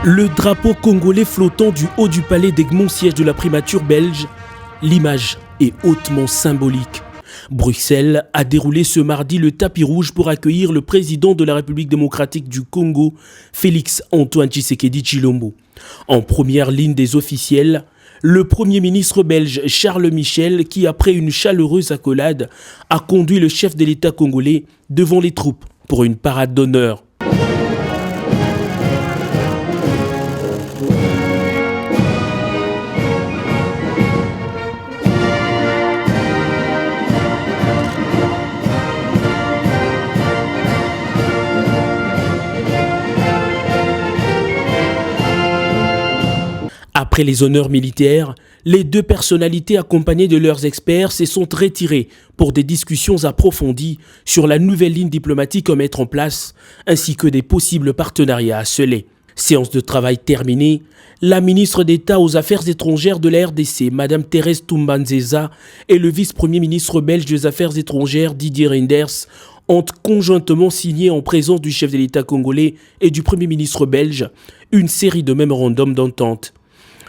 Le drapeau congolais flottant du haut du palais d'Egmont, siège de la primature belge, l'image est hautement symbolique. Bruxelles a déroulé ce mardi le tapis rouge pour accueillir le président de la République démocratique du Congo, Félix Antoine Tshisekedi Tshilombo. En première ligne des officiels, le Premier ministre belge Charles Michel, qui après une chaleureuse accolade, a conduit le chef de l'État congolais devant les troupes pour une parade d'honneur. Après les honneurs militaires, les deux personnalités accompagnées de leurs experts se sont retirées pour des discussions approfondies sur la nouvelle ligne diplomatique à mettre en place, ainsi que des possibles partenariats à sceller. Séance de travail terminée, la ministre d'État aux Affaires étrangères de la RDC, Mme Thérèse Toumba-Nzeza, et le vice-premier ministre belge des Affaires étrangères, Didier Reynders, ont conjointement signé en présence du chef de l'État congolais et du Premier ministre belge une série de mémorandums d'entente.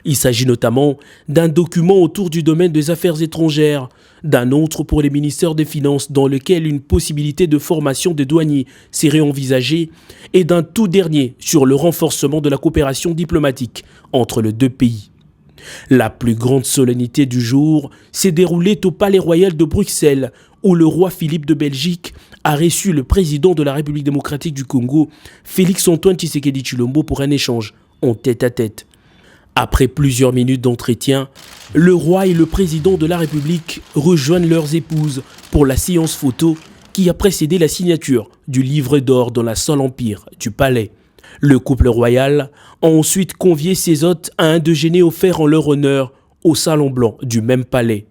Il s'agit notamment d'un document autour du domaine des affaires étrangères, d'un autre pour les ministères des Finances dans lequel une possibilité de formation des douaniers serait envisagée et d'un tout dernier sur le renforcement de la coopération diplomatique entre les deux pays. La plus grande solennité du jour s'est déroulée au Palais Royal de Bruxelles où le roi Philippe de Belgique a reçu le président de la République démocratique du Congo, Félix Antoine Tshisekedi Tshilombo, pour un échange en tête-à-tête. Après plusieurs minutes d'entretien, le roi et le président de la République rejoignent leurs épouses pour la séance photo qui a précédé la signature du livre d'or dans la salle Empire du palais. Le couple royal a ensuite convié ses hôtes à un déjeuner offert en leur honneur au salon blanc du même palais.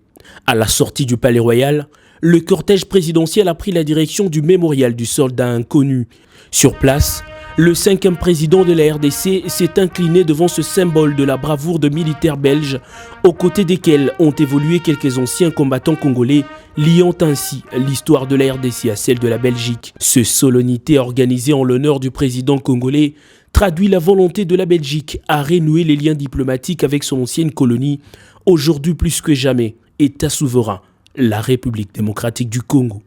À la sortie du palais royal, le cortège présidentiel a pris la direction du mémorial du soldat inconnu. Sur place, le 5e président de la RDC s'est incliné devant ce symbole de la bravoure de militaires belges, aux côtés desquels ont évolué quelques anciens combattants congolais, liant ainsi l'histoire de la RDC à celle de la Belgique. Ce solennité organisée en l'honneur du président congolais traduit la volonté de la Belgique à renouer les liens diplomatiques avec son ancienne colonie, aujourd'hui plus que jamais État souverain, la République démocratique du Congo.